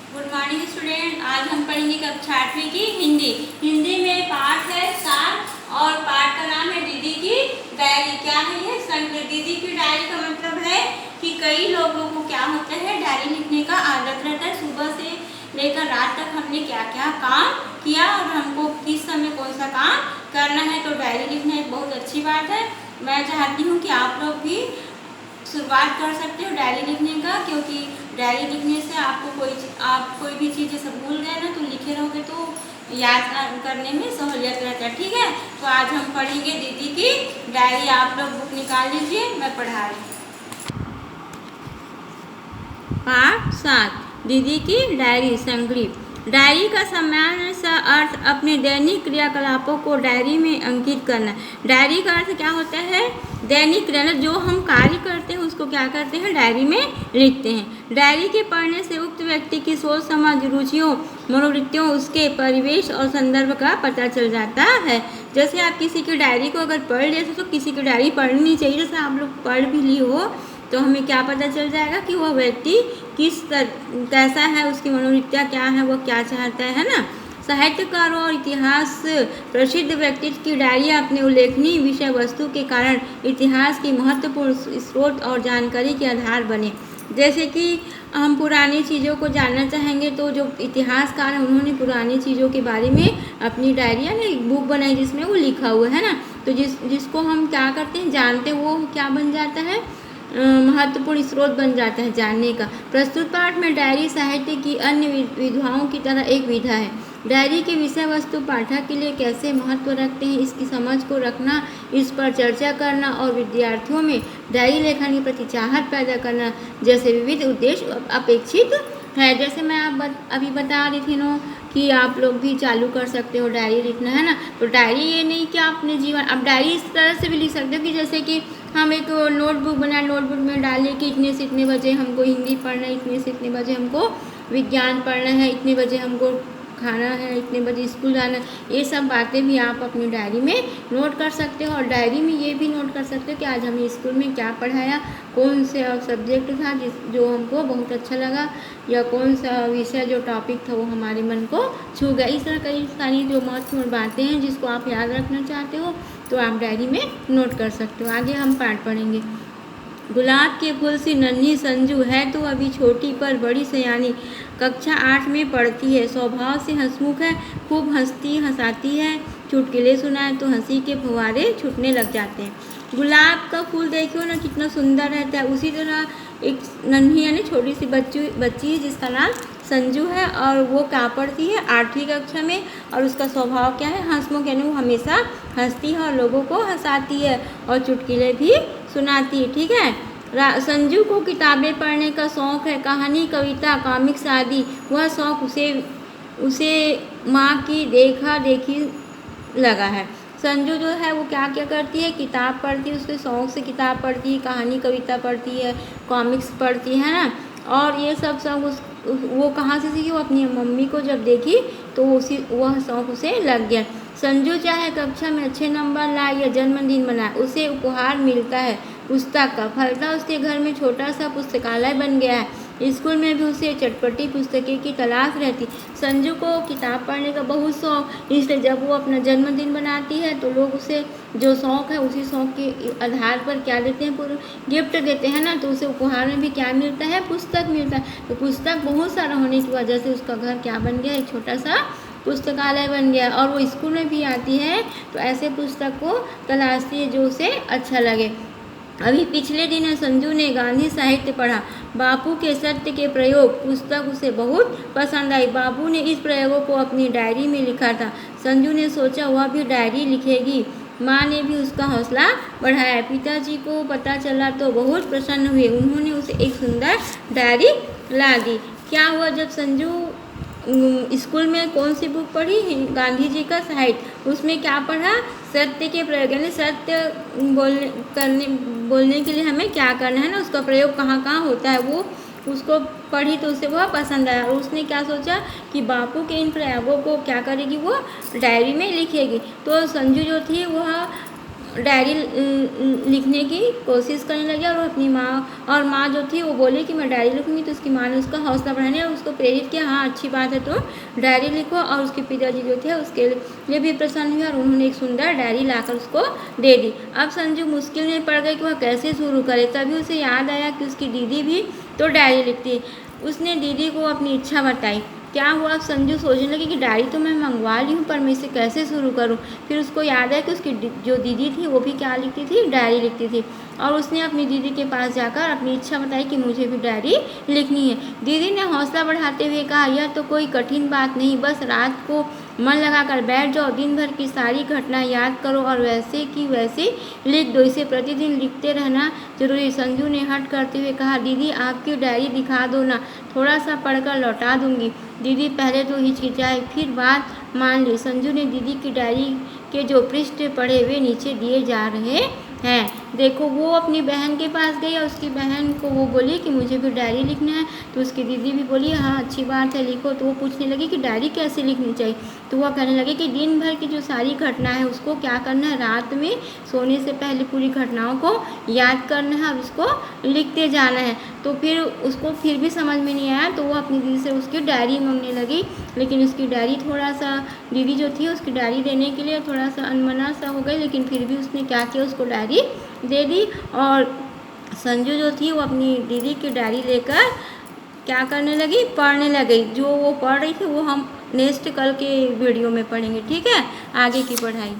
Good morning student. आज हम पढ़ेंगे कक्षा 8वीं की हिंदी। हिंदी में पाठ है 7 और पाठ का नाम है दीदी की डायरी। क्या है ये? संकलित। दीदी की डायरी का मतलब है कि कई लोगों को क्या होता है, डायरी लिखने का आदत रहता है। सुबह से लेकर रात तक हमने क्या क्या काम किया और हमको किस समय कौन सा काम करना है, तो डायरी लिखना एक बहुत अच्छी बात है। मैं चाहती हूँ कि आप लोग भी शुरुआत कर सकते हो डायरी लिखने का, क्योंकि डायरी लिखने से आपको आप कोई भी चीज़ जैसे भूल गए ना, तो लिखे रहोगे तो याद करने में सहूलियत रहता है। ठीक है, तो आज हम पढ़ेंगे दीदी की डायरी। आप लोग बुक निकाल लीजिए, मैं पढ़ा रही हूँ। पाठ 7, दीदी की डायरी संकलित। डायरी का सामान्य सा अर्थ अपने दैनिक क्रियाकलापों को डायरी में अंकित करना। डायरी का अर्थ क्या होता है? दैनिक क्रिया, जो हम कार्य करते हैं उसको क्या करते हैं, डायरी में लिखते हैं। डायरी के पढ़ने से उक्त व्यक्ति की सोच समझ, रुचियों, मनोवृत्तियों, उसके परिवेश और संदर्भ का पता चल जाता है। जैसे आप किसी की डायरी को अगर पढ़ लेते तो किसी की डायरी पढ़नी नहीं चाहिए, जैसे आप लोग पढ़ भी ली हो तो हमें क्या पता चल जाएगा कि वह व्यक्ति कैसा है, उसकी मनोवृत्तियाँ क्या है, वह क्या चाहता है ना। साहित्यकारों और इतिहास प्रसिद्ध व्यक्तित्व की डायरी अपने उल्लेखनीय विषय वस्तु के कारण इतिहास की महत्वपूर्ण स्रोत और जानकारी के आधार बने। जैसे कि हम पुरानी चीज़ों को जानना चाहेंगे तो जो इतिहासकार हैं उन्होंने पुरानी चीज़ों के बारे में अपनी डायरी यानी एक बुक बनाई जिसमें वो लिखा हुआ है ना। तो जिसको हम क्या करते हैं, जानते हैं, वो क्या बन जाता है, महत्वपूर्ण स्रोत बन जाता है जानने का। प्रस्तुत पाठ में डायरी साहित्य की अन्य विधाओं की तरह एक विधा है। डायरी के विषय वस्तु पाठक के लिए कैसे महत्व रखते हैं, इसकी समझ को रखना, इस पर चर्चा करना और विद्यार्थियों में डायरी लेखन के प्रति चाहत पैदा करना जैसे विविध उद्देश्य अपेक्षित है। जैसे मैं अभी बता रही थी ना कि आप लोग भी चालू कर सकते हो डायरी लिखना, है ना। तो डायरी ये नहीं कि आप अपने जीवन, आप डायरी इस तरह से भी लिख सकते हो कि जैसे कि हम एक नोटबुक बनाए, नोटबुक में डालें कि इतने से इतने बजे हमको हिंदी पढ़ना है, इतने से इतने बजे हमको विज्ञान पढ़ना है, इतने बजे हमको खाना है, इतने बजे स्कूल जाना है। ये सब बातें भी आप अपनी डायरी में नोट कर सकते हो। और डायरी में ये भी नोट कर सकते हो कि आज हमें स्कूल में क्या पढ़ाया, कौन सा सब्जेक्ट था जो हमको बहुत अच्छा लगा, या कौन सा विषय जो टॉपिक था वो हमारे मन को छू गया। इस तरह कई सारी जो महत्वपूर्ण बातें हैं जिसको आप याद रखना चाहते हो तो आप डायरी में नोट कर सकते हो। आगे हम पाठ पढ़ेंगे। गुलाब के फूल सी नन्ही संजू है तो अभी छोटी पर बड़ी सयानी, कक्षा 8 में पढ़ती है, स्वभाव से हंसमुख है, खूब हंसती हंसाती है, चुटकुले सुनाए तो हंसी के फुहारे छूटने लग जाते हैं। गुलाब का फूल देखियो ना कितना सुंदर रहता है। उसी तरह एक नन्ही यानी छोटी सी बच्ची है जिसका नाम संजू है और वो क्या पढ़ती है, 8वीं कक्षा में, और उसका स्वभाव क्या है, हंसमुख, यानी वो हमेशा हंसती है और लोगों को हंसाती है और चुटकुले भी सुनाती है। ठीक है। संजू को किताबें पढ़ने का शौक़ है, कहानी, कविता, कॉमिक्स आदि। वह शौक़ उसे माँ की देखा देखी लगा है। संजू जो है वो क्या क्या करती है, किताब पढ़ती है, उसके शौक़ से किताब पढ़ती है, कहानी कविता पढ़ती है, कॉमिक्स पढ़ती है ना। और ये सब वो कहाँ से सीखी, वो अपनी मम्मी को जब देखी तो वह शौक़ उसे लग गया। संजू चाहे कक्षा में अच्छे नंबर लाए या जन्मदिन मनाए, उसे उपहार मिलता है पुस्तक का। फलता उसके घर में छोटा सा पुस्तकालय बन गया है। स्कूल में भी उसे चटपटी पुस्तकें की तलाश रहती। संजू को किताब पढ़ने का बहुत शौक़, इसलिए जब वो अपना जन्मदिन बनाती है तो लोग उसे जो शौक़ है उसी शौक़ के आधार पर क्या देते हैं, पूरा गिफ्ट देते हैं ना। तो उसे उपहार में भी क्या मिलता है, पुस्तक मिलता है। तो पुस्तक बहुत सारा होने की वजह से उसका घर क्या बन गया, एक छोटा सा पुस्तकालय बन गया। और वो स्कूल में भी आती है तो ऐसे पुस्तक को तलाशती है जो उसे अच्छा लगे। अभी पिछले दिन संजू ने गांधी साहित्य पढ़ा। बापू के सत्य के प्रयोग पुस्तक उसे बहुत पसंद आई। बापू ने इस प्रयोगों को अपनी डायरी में लिखा था। संजू ने सोचा वह भी डायरी लिखेगी। माँ ने भी उसका हौसला बढ़ाया। पिताजी को पता चला तो बहुत प्रसन्न हुए। उन्होंने उसे एक सुंदर डायरी ला दी। क्या हुआ, जब संजू स्कूल में कौन सी बुक पढ़ी, गांधी जी का साहित्य, उसमें क्या पढ़ा, सत्य के प्रयोग, यानी सत्य बोलने के लिए हमें क्या करना है ना, उसका प्रयोग कहाँ कहाँ होता है, वो उसको पढ़ी तो उसे वह पसंद आया। और उसने क्या सोचा कि बापू के इन प्रयोगों को क्या करेगी, वो डायरी में लिखेगी। तो संजू जो थी वह डायरी लिखने की कोशिश करने लगे और अपनी माँ जो थी वो बोली कि मैं डायरी लिखूँगी। तो उसकी माँ ने उसका हौसला बढ़ाने और उसको प्रेरित किया, हाँ अच्छी बात है तो डायरी लिखो। और उसके पिताजी जो थे उसके लिए भी प्रसन्न हुए और उन्होंने एक सुंदर डायरी लाकर उसको दे दी। अब संजू मुश्किल में पड़ गई कि वह कैसे शुरू करे। तभी उसे याद आया कि उसकी दीदी भी तो डायरी लिखती है। उसने दीदी को अपनी इच्छा बताई। क्या हुआ, अब संजू सोचने लगी कि डायरी तो मैं मंगवा ली हूँ पर मैं इसे कैसे शुरू करूँ। फिर उसको याद है कि उसकी जो दीदी थी वो भी क्या लिखती थी, डायरी लिखती थी। और उसने अपनी दीदी के पास जाकर अपनी इच्छा बताई कि मुझे भी डायरी लिखनी है। दीदी ने हौसला बढ़ाते हुए कहा, यह तो कोई कठिन बात नहीं, बस रात को मन लगाकर बैठ जाओ, दिन भर की सारी घटना याद करो और वैसे की वैसे लिख दो। इसे प्रतिदिन लिखते रहना जरूरी। संजू ने हट करते हुए कहा, दीदी आपकी डायरी दिखा दो ना, थोड़ा सा पढ़कर लौटा दूंगी। दीदी पहले तो हिचकिचाई फिर बात मान ली। संजू ने दीदी की डायरी के जो पृष्ठ पढ़े वे नीचे दिए जा रहे हैं। देखो वो अपनी बहन के पास गई और उसकी बहन को वो बोली कि मुझे भी डायरी लिखना है। तो उसकी दीदी भी बोली हाँ अच्छी बात है लिखो। तो वो पूछने लगी कि डायरी कैसे लिखनी चाहिए। तो वह कहने लगे कि दिन भर की जो सारी घटना है उसको क्या करना है, रात में सोने से पहले पूरी घटनाओं को याद करना है और उसको लिखते जाना है। तो फिर उसको फिर भी समझ में नहीं आया तो वो अपनी दीदी से उसकी डायरी मांगने लगी। लेकिन उसकी डायरी थोड़ा सा, दीदी जो थी उसकी डायरी देने के लिए थोड़ा सा अनमना सा हो गई। लेकिन फिर भी उसने क्या किया, उसको डायरी दे दी। और संजू जो थी वो अपनी दीदी की डायरी लेकर क्या करने लगी, पढ़ने लगी। जो वो पढ़ रही थी वो हम नेक्स्ट कल के वीडियो में पढ़ेंगे, ठीक है, आगे की पढ़ाई।